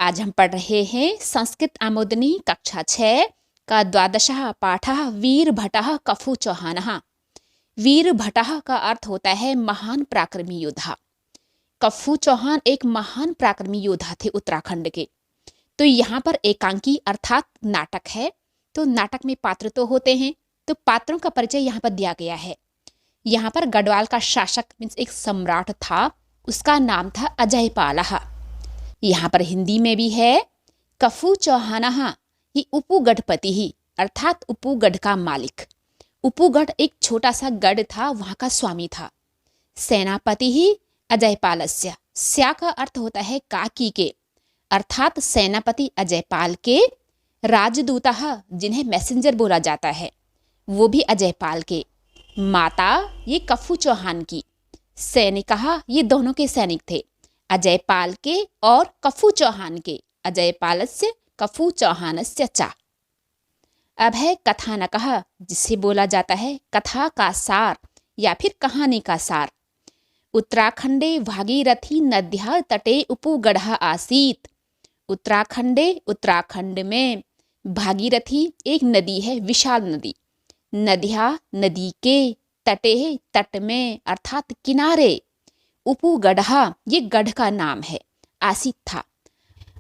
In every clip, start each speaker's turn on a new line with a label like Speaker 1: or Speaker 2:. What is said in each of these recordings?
Speaker 1: आज हम पढ़ रहे हैं संस्कृत आमोदनी कक्षा 6 का 12वां पाठ वीरभटः कफू चौहानः। वीरभटः का अर्थ होता है महान पराक्रमी योद्धा। कफू चौहान एक महान पराक्रमी योद्धा थे उत्तराखंड के। तो यहाँ पर एकांकी अर्थात नाटक है, तो नाटक में पात्र तो होते हैं, तो पात्रों का परिचय यहाँ पर दिया गया है। यहाँ पर गढ़वाल का शासक मीन्स एक सम्राट था, उसका नाम था अजयपालः। यहाँ पर हिंदी में भी है कफू चौहानः ये उपूगढ़पति ही अर्थात उपूगढ़ का मालिक। उपूगढ़ एक छोटा सा गढ़ था, वहां का स्वामी था। सेनापति ही अजयपालस्य, स्या का अर्थ होता है काकी के, अर्थात सेनापति अजयपाल के। राजदूतः जिन्हें मैसेंजर बोला जाता है वो भी अजयपाल के। माता ये कफू चौहान की। सैनिकः ये दोनों के सैनिक थे, अजयपाल के और कफू चौहान के। अजयपालस्य कफू चौहानस्य च। अब है कथानकः जिसे बोला जाता है कथा का सार या फिर कहानी का सार। उत्तराखंडे भागीरथी नद्याः तटे उपूगढ़ः आसीत्। उत्तराखंडे उत्तराखंड में भागीरथी एक नदी है, विशाल नदी। नद्याः नदी के, तटे तट में अर्थात किनारे, उपूगढ़ः ये गढ़ का नाम है, आसीत था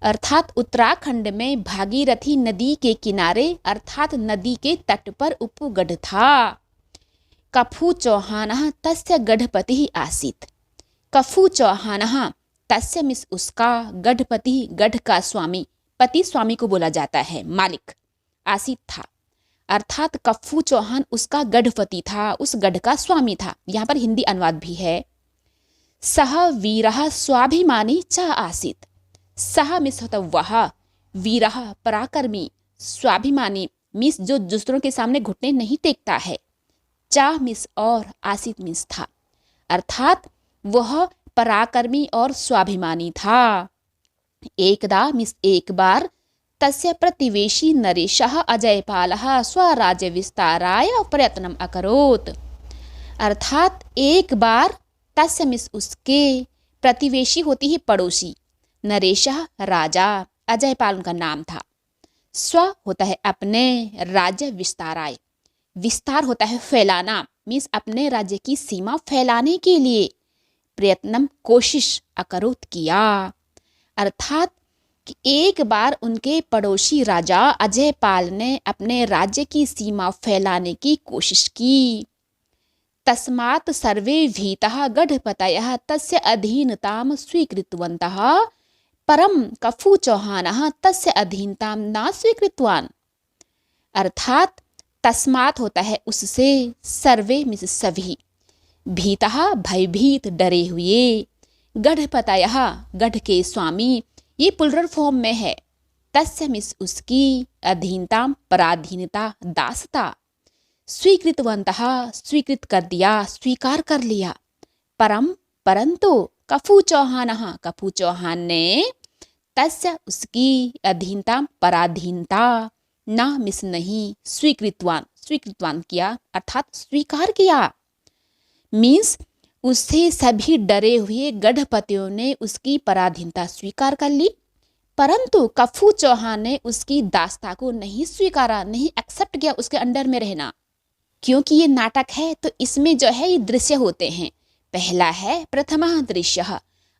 Speaker 1: अर्थात उत्तराखंड में भागीरथी नदी के किनारे अर्थात नदी के तट पर उपूगढ़ था। कफू चौहानः तस्य गढ़पति आसीत। कफू चौहानः तस्य मिस उसका, गढ़पति गढ़ का स्वामी, पति स्वामी को बोला जाता है, मालिक, आसीत था अर्थात कफू चौहान उसका गढ़पति था, उस गढ़ का स्वामी था। यहाँ पर हिंदी अनुवाद भी है। सह वीरः स्वाभिमानी च आसीत। सह मिस होता वह, वीरः पराक्रमी, स्वाभिमानी मिस जो दूसरों के सामने घुटने नहीं टेकता है, चा मिस और, आसीत मिस था अर्थात वह पराक्रमी और स्वाभिमानी था। एकदा मिस एक बार, तस्य प्रतिवेशी नरेशः अजयपालः स्वराज्य विस्ताराय प्रयत्नम अकरोत्। अर्थात एक बार, तस्य मिस उसके, प्रतिवेशी होती है पड़ोसी, नरेशः राजा, अजयपाल उनका नाम था, स्व होता है अपने, राज्य विस्ताराय, विस्तार होता है फैलाना, मीन्स अपने राज्य की सीमा फैलाने के लिए, प्रयत्नम कोशिश, अकरोत किया अर्थात कि एक बार उनके पड़ोसी राजा अजयपाल ने अपने राज्य की सीमा फैलाने की कोशिश की। तस्मात् सर्वे भीतः गढ़पतयः तस्य अधीनतां स्वीकृतवन्तः, परम कफू चौहानः तस्य अधीनतां न स्वीकृतवान्। अर्थात तस्मात् होता है उससे, सर्वे मिस सभी, भीतः भयभीत डरे हुए, गढ़पतयः गढ़ के स्वामी, ये प्लुरल फॉर्म में है, तस्य मिस उसकी, अधीनतां पराधीनता, दासता, स्वीकृतवन्तः स्वीकृत कर दिया, स्वीकार कर लिया, परम परंतु कफू चौहानः कफू चौहान ने, तस्य उसकी, अधीनता पराधीनता, ना मिस नहीं, स्वीकृतवान स्वीकृतवान किया अर्थात स्वीकार किया। मीन्स उससे सभी डरे हुए गढ़पतियों ने उसकी पराधीनता स्वीकार कर ली, परंतु कफू चौहान ने उसकी दासता को नहीं स्वीकारा, नहीं एक्सेप्ट किया उसके अंडर में रहना। क्योंकि ये नाटक है तो इसमें जो है ये दृश्य होते हैं। पहला है प्रथमः दृश्य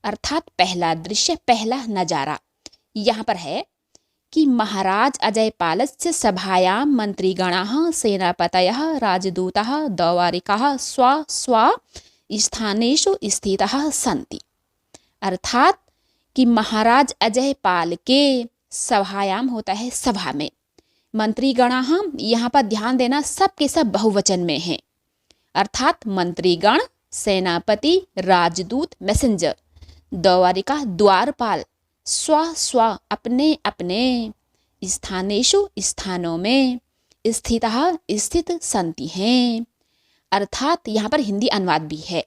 Speaker 1: अर्थात पहला दृश्य, पहला नजारा। यहाँ पर है कि महाराज अजयपालस्य सभायां मंत्रीगणाः सेनापतयः राजदूतः दौवारिकाः स्व स्व स्थानेषु स्थिताः सन्ति। अर्थात कि महाराज अजयपाल के सभायाम होता है सभा में, मंत्रीगणाः यहाँ पर ध्यान देना सबके सब बहुवचन में है, अर्थात मंत्रीगण, सेनापति, राजदूत, मैसेंजर, दौवारिका द्वारपाल, स्व स्व अपने अपने, स्थानेषु स्थानों में, स्थितः स्थित संति हैं। अर्थात यहाँ पर हिंदी अनुवाद भी है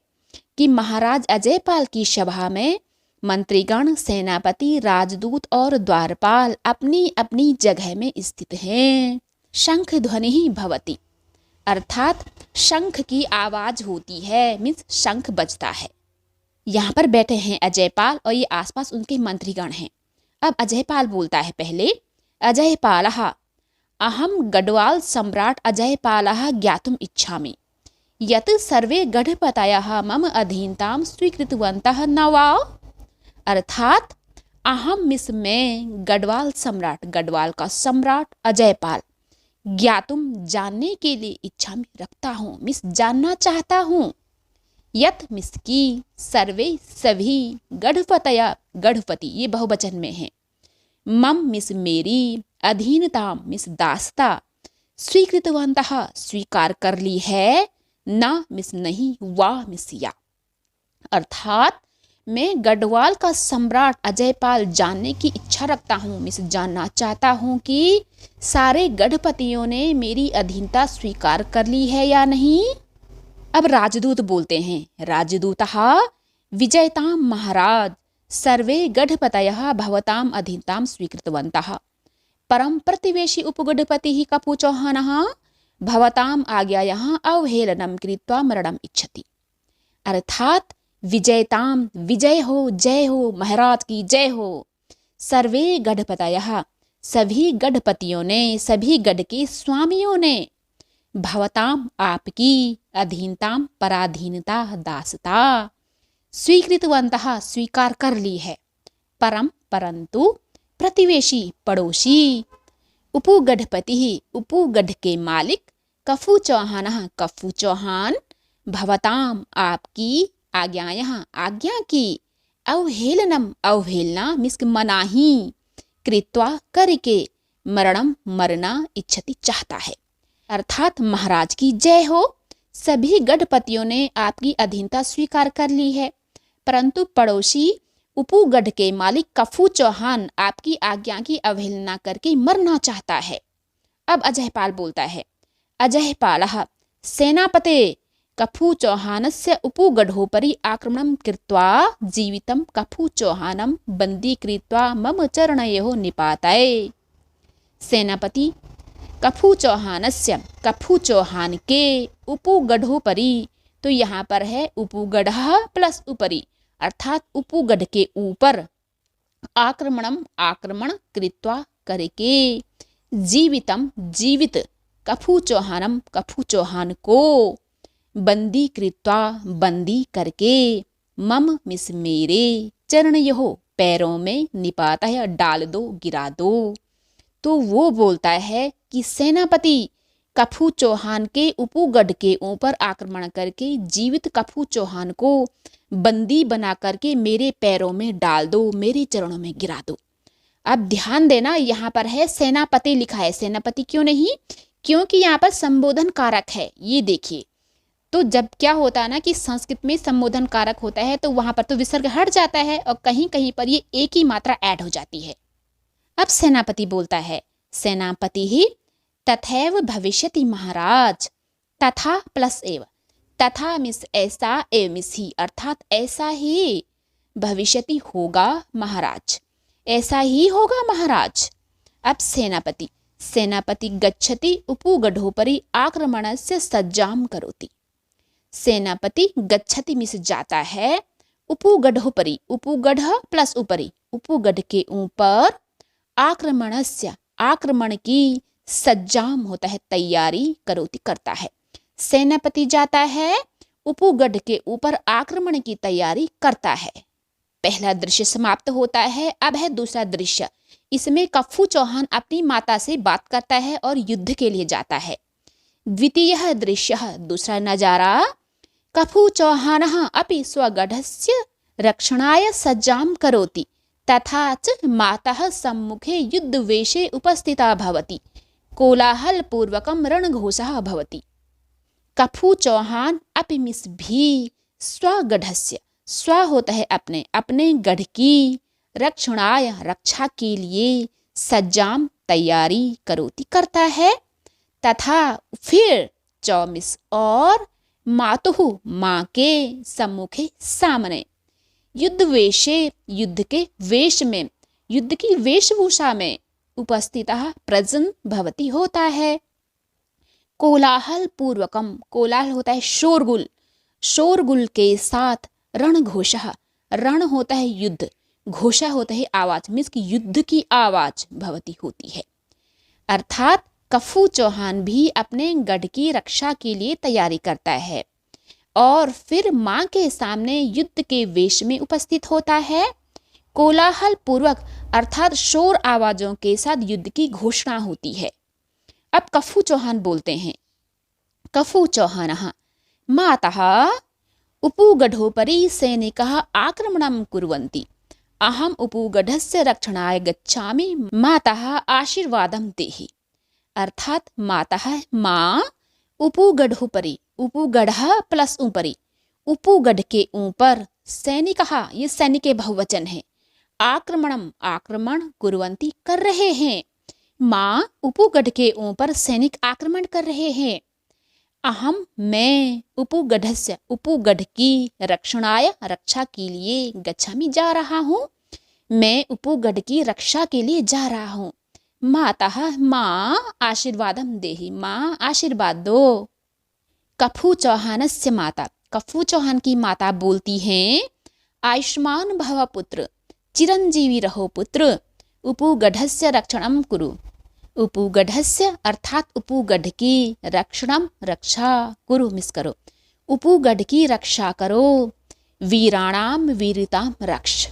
Speaker 1: कि महाराज अजयपाल की सभा में मंत्रीगण, सेनापति, राजदूत और द्वारपाल अपनी अपनी जगह में स्थित हैं। शंख ध्वनि ही भवति अर्थात शंख की आवाज होती है, मीन्स शंख बजता है। यहाँ पर बैठे हैं अजयपाल और ये आसपास उनके मंत्रीगण हैं। अब अजयपाल बोलता है पहले, अजयपालः अहम गढ़वाल सम्राट अजयपालः ज्ञातुम इच्छामि यत् सर्वे गढ़पतयः मम अधीनतां स्वीकृतवन्तः न वा। अर्थात अहम मिस मैं गढ़वाल सम्राट, गढ़वाल का सम्राट अजयपाल, ज्ञातुम जानने के लिए इच्छा में रखता हूँ, मिस जानना चाहता हूँ, यत मिस की सर्वे सभी गढ़पतया, गढ़पति ये बहुवचन में है, मम मिस मेरी, अधीनता मिस दासता, स्वीकृतवन्तः स्वीकार कर ली है, ना मिस नहीं, वाह मिस या। अर्थात मैं गढ़वाल का सम्राट अजयपाल जानने की इच्छा रखता हूँ, मिस जानना चाहता हूँ कि सारे गढ़पतियों ने मेरी अधीनता स्वीकार कर ली है या नहीं। अब राजदूत बोलते हैं, राजदूतः विजयतां महाराज सर्वे गढ़पतयः भवताम् अधीनतां स्वीकृतवन्तः परम प्रतिवेशी उपगढ़पतिः कपू चौहानः भवताम् आज्ञायाः अवहेलनं कृत्वा मरणम् इच्छति। अर्थात विजयताम, विजय हो, जय हो, महाराज की जय हो, सर्वे गढ़पतयः सभी गढ़पतियों ने, सभी गढ़ के स्वामियों ने, भवताम आपकी, अधीनताम पराधीनता, दासता, स्वीकृतवन्तः स्वीकार कर ली है, परम परंतु, प्रतिवेशी पड़ोसी, उपगढ़पति उपगढ़ के मालिक, कफू चौहान कफू चौहान, भवताम आपकी, आज्ञायः आज्ञा की, अवहेलनम अवहेलना मिस्क मनाही, कृत्वा करके, मरणम मरना इच्छति चाहता है। अर्थात महाराज की जय हो, सभी गढ़पतियों ने आपकी अधीनता स्वीकार कर ली है, परंतु पड़ोसी उपगढ़ के मालिक कफू चौहान आपकी आज्ञा की अवहेलना करके मरना चाहता है। अब अजयपाल बोलता है, अजयपालः सेनापते कफू चौहानस्य उपगढ़ोपरि आक्रमणं कृत्वा जीवितं कफू चौहानं बंदी कृत्वा मम चरणयोः निपातये। सेनापति कफू चौहानस्य, कफू चौहान के, उपगढ़ोपरि, तो यहाँ पर है उपगढ़ प्लस उपरि, अर्थात उपगढ़ के ऊपर, आक्रमणम आक्रमण, कृत्वा करके, जीवितम जीवित, कफू चौहानम कफू चौहान को, बंदी कृत्वा बंदी करके, मम मिस मेरे, चरणयोः पैरों में, निपाता है डाल दो, गिरा दो। तो वो बोलता है कि सेनापति कफू चौहान के उपगढ़ के ऊपर आक्रमण करके जीवित कफू चौहान को बंदी बना करके मेरे पैरों में डाल दो, मेरे चरणों में गिरा दो। अब ध्यान देना, यहाँ पर है सेनापति लिखा है, सेनापति क्यों नहीं, क्योंकि यहाँ पर संबोधन कारक है। ये देखिए, तो जब क्या होता है ना कि संस्कृत में संबोधन कारक होता है तो वहां पर तो विसर्ग हट जाता है और कहीं कहीं पर ये एक ही मात्रा ऐड हो जाती है। अब सेनापति बोलता है, सेनापति ही तथैव भविष्यति महाराज, तथा प्लस एव, तथा मिस ऐसा, एव मिस ही, अर्थात ऐसा ही, भविष्यति होगा महाराज, ऐसा ही होगा महाराज। अब सेनापति, सेनापति गच्छति उपगढ़ोपरि आक्रमणस्य सज्जां करोति। सेनापति गच्छति मिस जाता है, उपगढ़ोपरि, उपगढ़ प्लस उपरि, उपगढ़ के ऊपर, आक्रमणस्य आक्रमण की, सज्जाम होता है तैयारी, करोति करता है। सेनापति जाता है उपगढ़ के ऊपर आक्रमण की तैयारी करता है। पहला दृश्य समाप्त होता है। अब है दूसरा दृश्य। इसमें कफू चौहान अपनी माता से बात करता है और युद्ध के लिए जाता है। द्वितीय दृश्य, दूसरा नजारा, कफू चौहानः अपि स्वगढ़स्य रक्षणाय सज्जां करोति तथा च मातः सम्मुखे युद्धवेशे उपस्थिता भवति, कोलाहल पूर्वकं रणघोषः भवति। कफू चौहान अपि मिस भी स्वगढ़स्य, स्व होता है अपने, अपने गढ़ की, रक्षणाय रक्षा के लिए, सज्जाम तैयारी, करोति करता है, तथा फिर चौमिस और, मातुः माँ के, सम्मुखे सामने, युद्ध वेशे युद्ध के वेश में, युद्ध की वेशभूषा में, उपस्थितः प्रजन भवती होता है। कोलाहल पूर्वकम, कोलाहल होता है शोरगुल, शोरगुल के साथ, रणघोषः, रण होता है युद्ध, घोषा होता है आवाज, मीन्स की युद्ध की आवाज भवती होती है। अर्थात कफू चौहान भी अपने गढ़ की रक्षा के लिए तैयारी करता है और फिर मां के सामने युद्ध के वेश में उपस्थित होता है। कोलाहल पूर्वक अर्थात शोर आवाजों के साथ युद्ध की घोषणा होती है। अब कफू चौहान बोलते हैं, कफू चौहानः मातः उपूगढोपरि सैनिकाः आक्रमणं कुर्वन्ति, अहम उपूगढस्य रक्षणाय गच्छामि, मातः आशीर्वादं देहि। अर्थात मातः माँ, उपूगढोपरि, उपूगढ़ प्लस ऊपरी, उपूगढ़ के ऊपर, सैनिकः ये सैनिक के बहुवचन है, आक्रमणम आक्रमण, कुर्वन्ति कर रहे हैं, माँ उपूगढ़ के ऊपर सैनिक आक्रमण कर रहे हैं, अहम मैं, उपूगढ़स्य उपूगढ़ की, रक्षणाय रक्षा के लिए, गच्छामि जा रहा हूँ, मैं उपूगढ़ की रक्षा के लिए जा रहा हूँ, मातः माँ आशीर्वादं देहि, माँ आशीर्वाद दो। कफू चौहानस्य माता, कफू चौहान की माता बोलती हैं, आयुष्मान भव पुत्र, चिरंजीवी रहो पुत्र, उपूगढ़स्य रक्षणं कुरु। उपूगढ़स्य अर्थात उपूगढ़ की, रक्षणम रक्षा, कुरु मिस करो, उपूगढ़ की रक्षा करो, वीराणाम वीरताम रक्ष,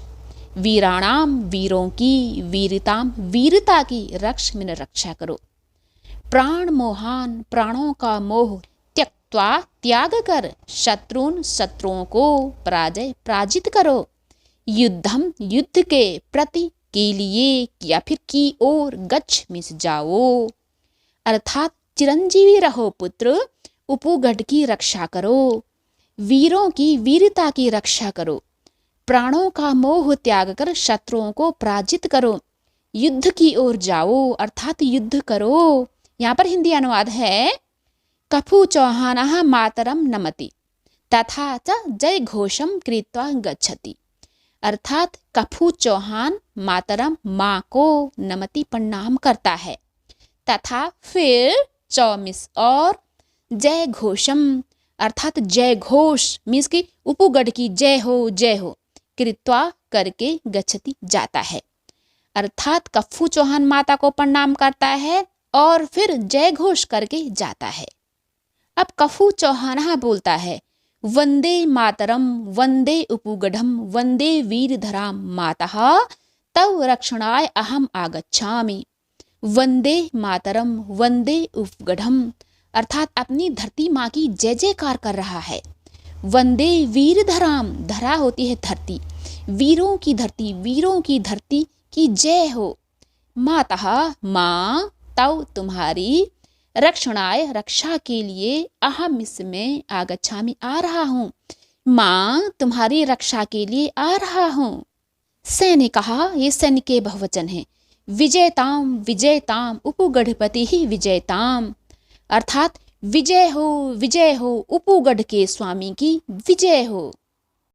Speaker 1: वीराणाम वीरों की, वीरताम वीरता की, रक्ष मिन रक्षा करो, प्राण मोहान प्राणों का मोह, त्यक्त्वा त्याग कर, शत्रुन शत्रुओं को, पराजय पराजित करो, युद्धम युद्ध के, प्रति के लिए या फिर की ओर, गच्छ मिस जाओ। अर्थात चिरंजीवी रहो पुत्र, उपूगढ़ की रक्षा करो, वीरों की वीरता की रक्षा करो, प्राणों का मोह त्याग कर शत्रुओं को पराजित करो, युद्ध की ओर जाओ अर्थात युद्ध करो। यहाँ पर हिंदी अनुवाद है, कफू चौहानः मातरम नमति तथा च जय घोषम कृत्वा गच्छति। अर्थात कफू चौहान मातरम माँ को, नमति प्रणाम करता है, तथा फिर चौमिस और, जय घोषम अर्थात जय घोष मीन्स की उपूगढ़ की जय हो, कृत्वा करके गच्छति जाता है। अर्थात कफू चौहान माता को प्रणाम करता है और फिर जय घोष करके जाता है। अब कफू चौहान बोलता है, वंदे मातरम, वंदे उपूगढ़म, वंदे वीरधराम मातः, तव रक्षणाय अहम आगच्छामि। वंदे मातरम, वंदे उपूगढ़म अर्थात अपनी धरती माँ की जय जयकार कर रहा है। वंदे वीरधराम, धरा होती है धरती, वीरों की धरती, वीरों की धरती की जय हो। मातः माँ, तव तुम्हारी, रक्षणाय रक्षा के लिए, अहम इसमें, आगच्छामि आ रहा हूँ, माँ तुम्हारी रक्षा के लिए आ रहा हूँ। सैनिकः ये सैनिक के बहुवचन है, विजयताम विजयताम, उपूगढ़पति ही विजयताम अर्थात विजय हो, उपूगढ़ के स्वामी की विजय हो।